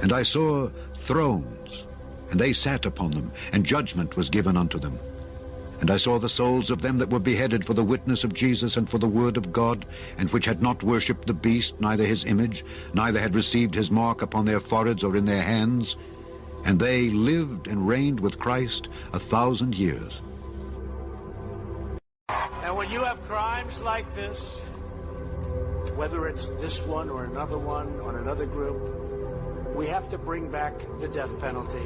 And I saw thrones, and they sat upon them, and judgment was given unto them. And I saw the souls of them that were beheaded for the witness of Jesus and for the word of God, and which had not worshipped the beast, neither his image, neither had received his mark upon their foreheads or in their hands. And they lived and reigned with Christ 1,000 years. And when you have crimes like this, whether it's this one or another one on another group, we have to bring back the death penalty.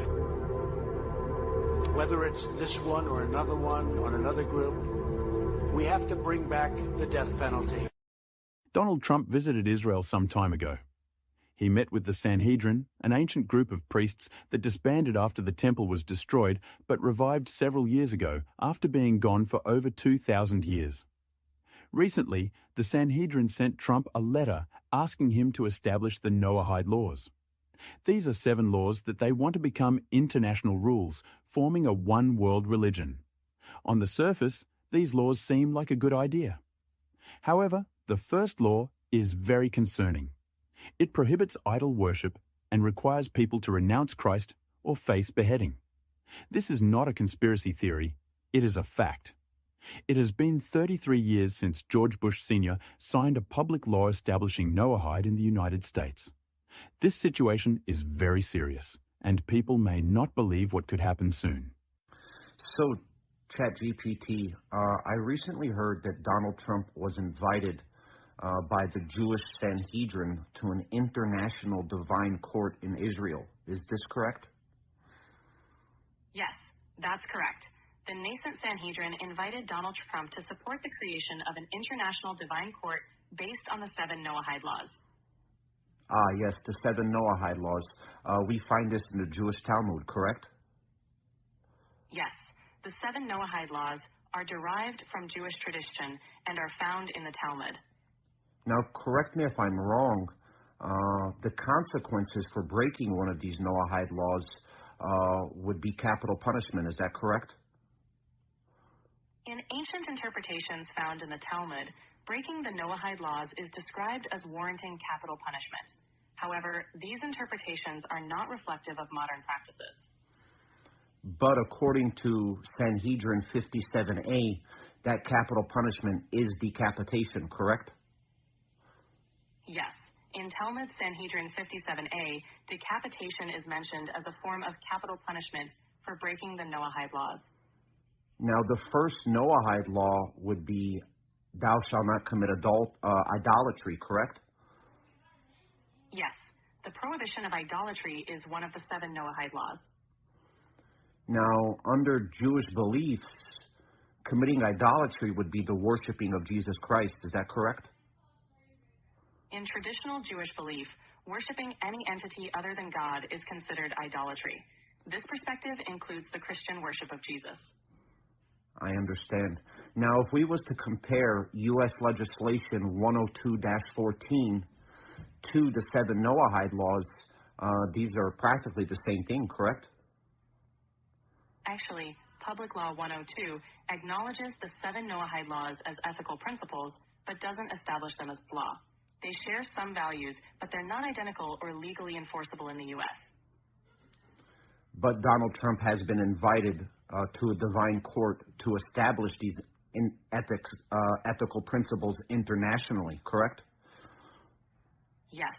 Whether it's this one or another one on another group, we have to bring back the death penalty. Donald Trump visited Israel some time ago. He met with the Sanhedrin, an ancient group of priests that disbanded after the temple was destroyed, but revived several years ago after being gone for over 2,000 years. Recently, the Sanhedrin sent Trump a letter asking him to establish the Noahide laws. These are 7 laws that they want to become international rules, forming a one-world religion. On the surface, these laws seem like a good idea. However, the first law is very concerning. It prohibits idol worship and requires people to renounce Christ or face beheading. This is not a conspiracy theory, it is a fact. It has been 33 years since George Bush Sr. signed a public law establishing Noahide in the United States. This situation is very serious, and people may not believe what could happen soon. So, ChatGPT, I recently heard that Donald Trump was invited by the Jewish Sanhedrin to an international divine court in Israel. Is this correct? Yes, that's correct. The nascent Sanhedrin invited Donald Trump to support the creation of an international divine court based on the 7 Noahide laws. Ah, yes, the 7 Noahide laws. We find this in the Jewish Talmud, correct? Yes, the 7 Noahide laws are derived from Jewish tradition and are found in the Talmud. Now, correct me if I'm wrong, the consequences for breaking one of these Noahide laws would be capital punishment. Is that correct? In ancient interpretations found in the Talmud, breaking the Noahide laws is described as warranting capital punishment. However, these interpretations are not reflective of modern practices. But according to Sanhedrin 57A, that capital punishment is decapitation, correct? Yes. In Talmud Sanhedrin 57A, decapitation is mentioned as a form of capital punishment for breaking the Noahide laws. Now, the first Noahide law would be, thou shalt not commit idolatry, correct? Yes. The prohibition of idolatry is one of the 7 Noahide laws. Now, under Jewish beliefs, committing idolatry would be the worshiping of Jesus Christ. Is that correct? In traditional Jewish belief, worshiping any entity other than God is considered idolatry. This perspective includes the Christian worship of Jesus. I understand. Now, if we was to compare U.S. legislation 102-14 to the 7 Noahide laws, these are practically the same thing, correct? Actually, Public Law 102 acknowledges the 7 Noahide laws as ethical principles, but doesn't establish them as law. They share some values, but they're not identical or legally enforceable in the U.S. But Donald Trump has been invited to a divine court to establish these ethical principles internationally, correct? Yes.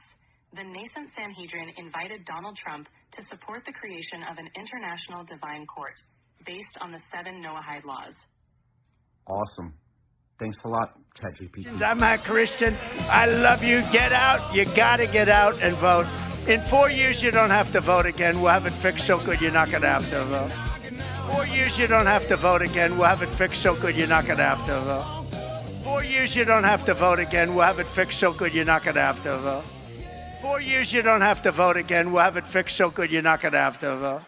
The nascent Sanhedrin invited Donald Trump to support the creation of an international divine court based on the 7 Noahide laws. Awesome. Thanks a lot, ChatGPT. I'm a Christian. I love you. Get out. You got to get out and vote. In 4 years, you don't have to vote again. We'll have it fixed so good you're not going to have to vote. 4 years, you don't have to vote again. We'll have it fixed so good you're not going to have to vote. 4 years, you don't have to vote again. We'll have it fixed so good you're not going to have to vote. 4 years, you don't have to vote again. We'll have it fixed so good you're not going to have to vote.